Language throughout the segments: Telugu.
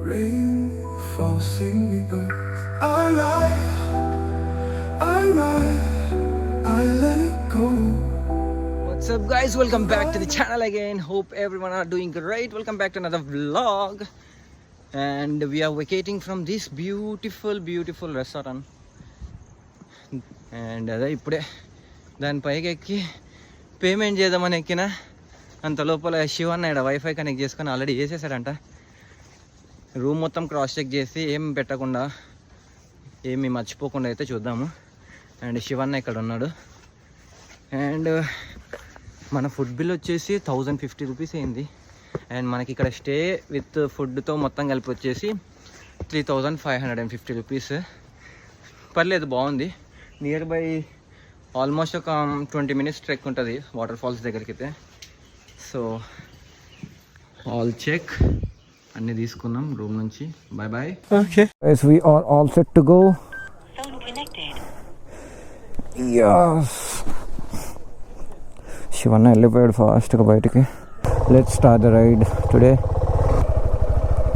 Rain forcing me back. I let it go. What's up guys, welcome back to the channel again. Hope everyone are doing great. Welcome back to another vlog. And we are vacating from this beautiful restaurant. And అదే ఇప్పుడే దాని పైకి ఎక్కి పేమెంట్ చేద్దామని ఎక్కిన అంత లోపల శివన్న ఇక్కడ వైఫై కనెక్ట్ చేసుకొని ఆల్రెడీ చేసేసాడంట. రూమ్ మొత్తం క్రాస్ చెక్ చేసి ఏం పెట్టకుండా ఏమి మర్చిపోకుండా అయితే చూద్దాము. అండ్ శివన్న ఇక్కడ ఉన్నాడు. అండ్ మన ఫుడ్ బిల్ వచ్చేసి 1050 రూపీస్ అయింది. అండ్ మనకి ఇక్కడ స్టే విత్ ఫుడ్తో మొత్తం కలిపి వచ్చేసి 3550 రూపీస్. పర్లేదు, బాగుంది. నియర్ బై ఆల్మోస్ట్ ఒక 20 మినిట్స్ ట్రెక్ ఉంటుంది వాటర్ ఫాల్స్ దగ్గరికి అయితే. సో ఆల్ చెక్ అన్నీ తీసుకున్నాం రూమ్ నుంచి. Bye bye. Okay guys, we are all set to go. Shivanna వెళ్ళిపోయాడు ఫాస్ట్గా బయటికి. Let's start the ride today.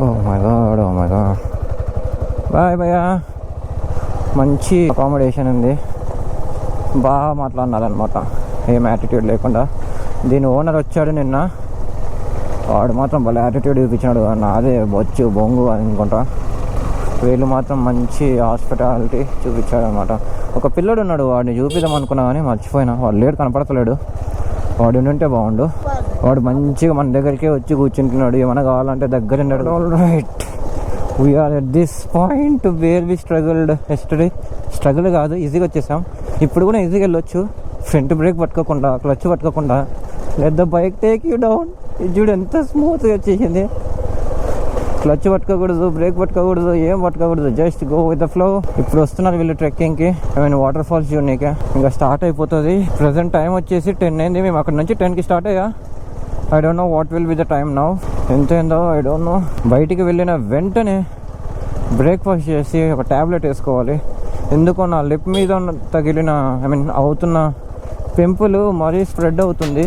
Oh my god, oh my god. Bye భయ్యా. మంచి అకామిడేషన్ ఉంది, బాగా మాట్లాడినారనమాట, ఏం యాటిట్యూడ్ లేకుండా. దీని ఓనర్ వచ్చాడు నిన్న, వాడు మాత్రం భలే యాటిట్యూడ్ చూపించినాడు. నాదే బొచ్చు బొంగు అని అనుకుంటా. వీళ్ళు మాత్రం మంచి హాస్పిటాలిటీ చూపించాడు అనమాట. ఒక పిల్లడు ఉన్నాడు, వాడిని చూపిద్దాం అనుకున్నా కానీ మర్చిపోయినా. వాడు లేడు, కనపడతలేడు. వాడు ఉంటే బాగుండు. వాడు మంచిగా మన దగ్గరికే వచ్చి కూర్చుంటున్నాడు. ఏమైనా కావాలంటే దగ్గర ఉన్నాడు. All right, we are at this point where we struggled yesterday. Struggle కాదు, ఈజీగా వచ్చేసాం. ఇప్పుడు కూడా ఈజీగా వెళ్ళొచ్చు, ఫ్రంట్ బ్రేక్ పట్టుకోకుండా, క్లచ్ పట్టుకోకుండా. Let the bike take you down. ఇది చూడు ఎంత స్మూత్గా వచ్చేసింది. క్లచ్ పట్టుకోకూడదు, బ్రేక్ పట్టుకోకూడదు, ఏం పట్టుకోకూడదు, just go with the flow. ఇప్పుడు వస్తున్నారు వీళ్ళు ట్రెక్కింగ్కి, వాటర్ ఫాల్స్ చూడనీకి. ఇంకా స్టార్ట్ అయిపోతుంది. ప్రజెంట్ టైం వచ్చేసి 10 అయింది. మేము అక్కడ నుంచి 10కి స్టార్ట్ అయ్యా. I don't know what will be the time now. ఎంత అయిందో ఐ డోంట్ నో. బయటికి వెళ్ళిన వెంటనే బ్రేక్ఫాస్ట్ చేసి ఒక ట్యాబ్లెట్ వేసుకోవాలి. ఎందుకో నా లిప్ మీద తగిలిన అవుతున్న పింపుల్ మరీ స్ప్రెడ్ అవుతుంది.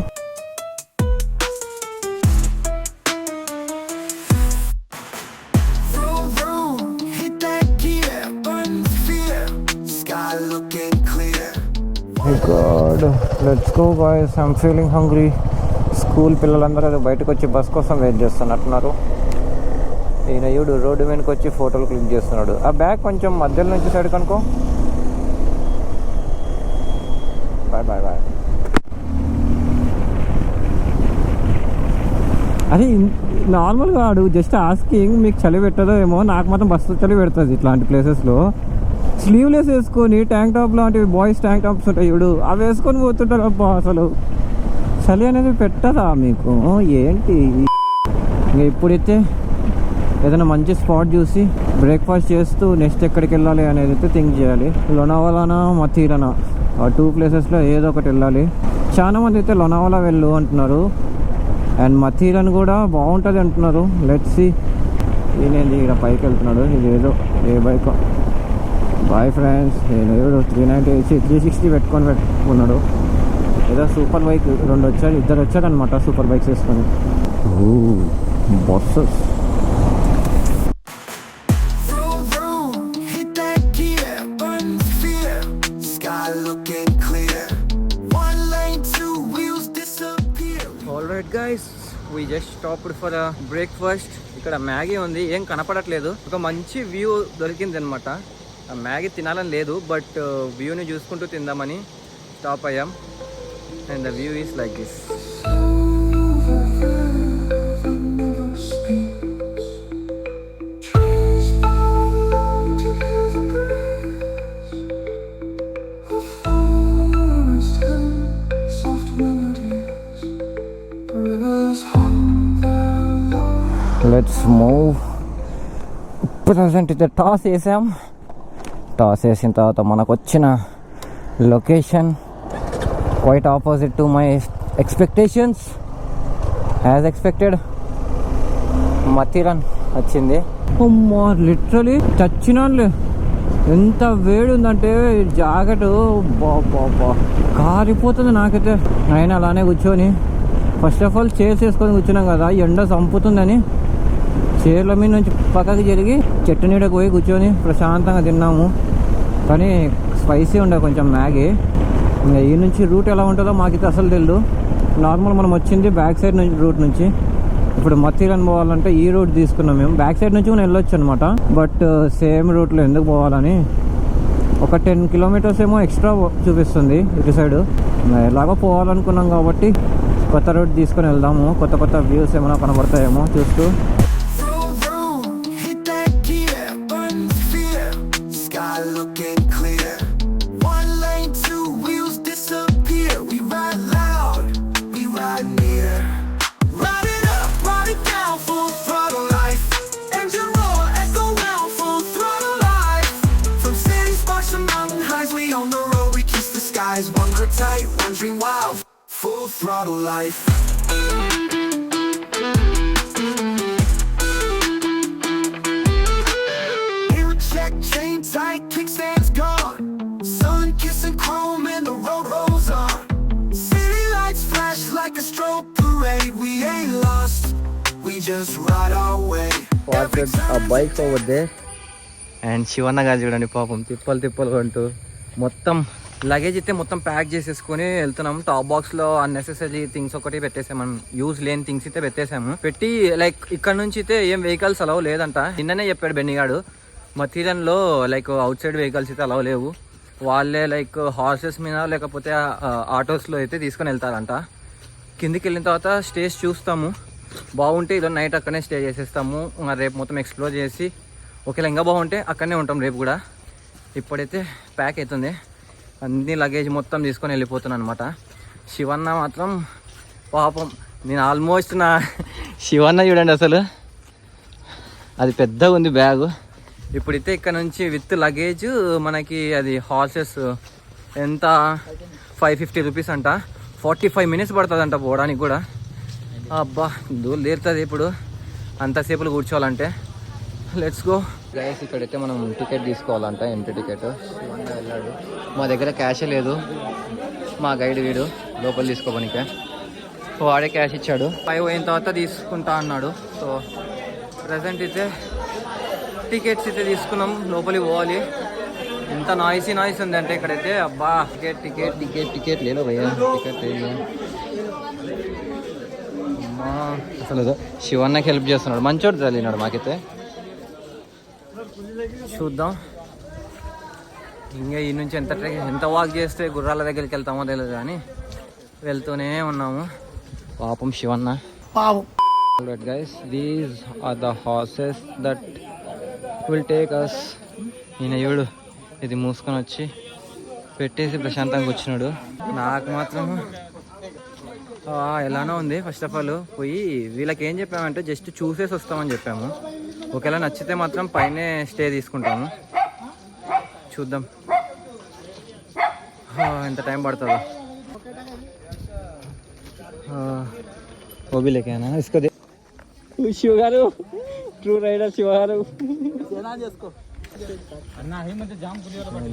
God, let's go guys. I'm feeling hungry. School పిల్లలందరూ బయటకు వచ్చి బస్ కోసం వెయిట్ చేస్తున్నట్టున్నారు. ఈయన యూడు రోడ్డు మీదకి వచ్చి ఫోటోలు క్లిక్ చేస్తున్నాడు. ఆ బ్యాగ్ కొంచెం మధ్యలో నుంచి సైడ్ కనుకో. Bye bye bye. అది నార్మల్గా ఆడు జస్ట్ ఆస్కింగ్ మీకు చలి పెట్టదో ఏమో. నాకు మాత్రం బస్సు చలి పెడుతుంది ఇట్లాంటి ప్లేసెస్లో. స్లీవ్లెస్ వేసుకొని ట్యాంక్ టాప్ లాంటివి, బాయ్స్ ట్యాంక్ టాప్స్ ఉంటాయి చూడు, అవి వేసుకొని పోతుంటారు. అబ్బా, అసలు చలి అనేది పెట్టదా మీకు ఏంటి? ఇంకా ఇప్పుడైతే ఏదైనా మంచి స్పాట్ చూసి బ్రేక్ఫాస్ట్ చేస్తూ నెక్స్ట్ ఎక్కడికి వెళ్ళాలి అనేది అయితే థింక్ చేయాలి. లోనావాలానా మథీరానా, ఆ 2 ప్లేసెస్లో ఏదో ఒకటి వెళ్ళాలి. చాలా మంది అయితే లోనావాలా వెళ్ళు అంటున్నారు, అండ్ మథీరాన్ కూడా బాగుంటుంది అంటున్నారు. Let's see. ఈయనేది ఇక్కడ పైకి వెళ్తున్నాడు, ఇది ఏదో ఏ బైక్. Bye friends. నేను 360 పెట్టుకున్నాడు. ఏదో సూపర్ బైక్ 2 వచ్చారు, 2 వచ్చారనమాట సూపర్ బైక్స్ వేసుకొని. Buses. Alright guys, we just stopped for a breakfast. ఇక్కడ మ్యాగీ ఉంది, ఏం కనపడట్లేదు. ఒక మంచి వ్యూ దొరికింది అనమాట. ఆ మ్యాగీ తినాలని లేదు, బట్ వ్యూని చూసుకుంటూ తిందామని స్టాప్ అయ్యాం. And the view is like this. Let's move. Present అయితే టాస్ వేసాం. టాస్ వేసిన తర్వాత మనకు వచ్చిన location quite opposite to my expectations. As expected Matheran వచ్చింది. అమ్మా, లిటరలీ చచ్చినానులే. ఎంత వేడి ఉందంటే జాకెట్ బాబా కారిపోతుంది నాకైతే. అయినా అలానే కూర్చొని ఫస్ట్ ఆఫ్ ఆల్ చైర్స్ వేసుకొని కూర్చున్నాం కదా, ఎండ చంపుతుందని చైర్ల మీద నుంచి పక్కకి జరిగి చెట్టు నీడకు పోయి కూర్చొని ప్రశాంతంగా తిన్నాము. కానీ స్పైసీ ఉండే కొంచెం మ్యాగీ. ఇంకా ఈ నుంచి రూట్ ఎలా ఉంటుందో మాకైతే అసలు తెలియదు. నార్మల్ మనం వచ్చింది బ్యాక్ సైడ్ నుంచి రూట్ నుంచి. ఇప్పుడు మత్తీరన్ పోవాలంటే ఈ రూట్ తీసుకున్నాం మేము. బ్యాక్ సైడ్ నుంచి కూడా వెళ్ళొచ్చు అనమాట. బట్ సేమ్ రూట్లో ఎందుకు పోవాలని ఒక 10 కిలోమీటర్స్ ఏమో ఎక్స్ట్రా చూపిస్తుంది ఇటు సైడ్. ఎలాగో పోవాలనుకున్నాం కాబట్టి కొత్త రూట్ తీసుకొని వెళ్దాము. కొత్త కొత్త వ్యూస్ ఏమైనా కనబడతాయేమో చూస్తూ. Full throttle life. Gear check, chain tight, kickstands gone. Sun kissing chrome and the road rolls on. City lights flash like a strobe parade. We ain't lost, we just ride our way. Parked a bike over there. And Shivanna గారు చూడండి పాపం తిప్పలు కొంటూ మొత్తం లగేజ్ అయితే మొత్తం ప్యాక్ చేసేసుకొని వెళ్తున్నాము. టాప్ బాక్స్లో అన్నెసెసరీ థింగ్స్ ఒకటి పెట్టేసాము. మనం యూజ్ లేని థింగ్స్ అయితే పెట్టేసాము. పెట్టి లైక్ ఇక్కడ నుంచి అయితే ఏం వెహికల్స్ అలవ్ లేదంట. నిన్ననే చెప్పాడు బెన్నిగాడు. మథీరన్లో లైక్ అవుట్ సైడ్ వెహికల్స్ అయితే అలవ్ లేవు. వాళ్ళే లైక్ హార్సెస్ మీద లేకపోతే ఆటోస్లో అయితే తీసుకొని వెళ్తారంట. కిందికి వెళ్ళిన తర్వాత స్టేస్ చూస్తాము. బాగుంటే ఈరోజు నైట్ అక్కడనే స్టే చేసేస్తాము. రేపు మొత్తం ఎక్స్ప్లోర్ చేసి ఒకవేళ ఇంకా బాగుంటే అక్కడనే ఉంటాం రేపు కూడా. ఇప్పుడైతే ప్యాక్ అవుతుంది. అన్ని లగేజ్ మొత్తం తీసుకొని వెళ్ళిపోతున్నాను అనమాట. శివన్న మాత్రం పాపం నేను ఆల్మోస్ట్ నా శివన్న చూడండి అసలు అది పెద్దగా ఉంది బ్యాగు. ఇప్పుడైతే ఇక్కడ నుంచి విత్ లగేజ్ మనకి అది హార్సెస్ ఎంత 550 రూపీస్ అంట. 45 మినిట్స్ పడుతుంది అంట పోవడానికి కూడా. అబ్బా దూరం తీరుతుంది ఇప్పుడు అంతసేపులు కూర్చోవాలంటే. Let's go guys. ఇక్కడైతే మనం టికెట్ తీసుకోవాలంట, ఎంట్రీ టికెట్. శివన్న వెళ్ళాడు. మా దగ్గర క్యాషే లేదు. మా గైడ్ వీడు లోపల తీసుకోవడానికే వాడే క్యాష్ ఇచ్చాడు. పై పోయిన తర్వాత తీసుకుంటా అన్నాడు. సో ప్రజెంట్ అయితే టికెట్స్ అయితే తీసుకున్నాం. లోపలికి పోవాలి. ఎంత నాయిసీ ఉంది అంటే ఇక్కడైతే. అబ్బా టికెట్ లేదు భయ్యా. టికెట్ అమ్మా అసలు శివన్నకి హెల్ప్ చేస్తున్నాడు. మంచోడు తల్లినాడు మాకైతే. చూద్దాం ఇంకా ఈ నుంచి ఎంత వాక్ చేస్తే గుర్రాల దగ్గరికి వెళ్తామో తెలియదు కానీ వెళ్తూనే ఉన్నాము. పాపం Shivanna. Alright guys, these are the horses that will take us. ఈయన ఏడు ఇది మూసుకొని వచ్చి పెట్టేసి ప్రశాంతంగా వచ్చినాడు. నాకు మాత్రం ఎలానో ఉంది. ఫస్ట్ ఆఫ్ ఆల్ పోయి వీళ్ళకి ఏం చెప్పామంటే జస్ట్ చూసేసి వస్తామని చెప్పాము. ఒకవేళ నచ్చితే మాత్రం పైనే స్టే తీసుకుంటాము. చూద్దాం ఎంత టైం పడుతుందో. ఓబీ లేకేనా ఇసుకోదే శివ గారు. ట్రూ రైడర్ శివ గారు.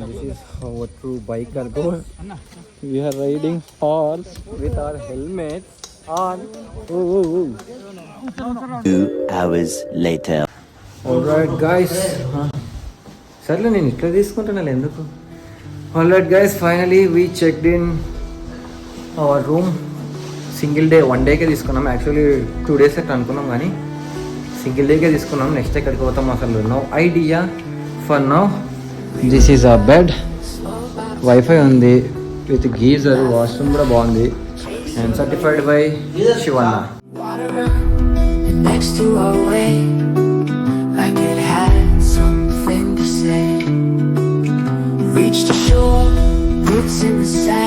This is how a true biker goes. We are riding horse with our helmets on. 2 hours later. Alright guys. సర్లే నేను ఇట్లా తీసుకుంటున్నా ఎందుకు. Alright guys, finally we checked in our room. Single day 1 decay తీసుకున్నాం. యాక్చువల్లీ 2 డేస్ అట్లా అనుకున్నాం కానీ సింగిల్ డేకే తీసుకున్నాం. నెక్స్ట్ ఎక్కడికి పోతాం అసలు no idea for now. This is a bed. Wifi ఉంది విత్ గీజర్. వాష్రూమ్ కూడా బాగుంది. And certified by Shivanna. Next to our way, like it had something to say. Reach the shore, roots in the sand.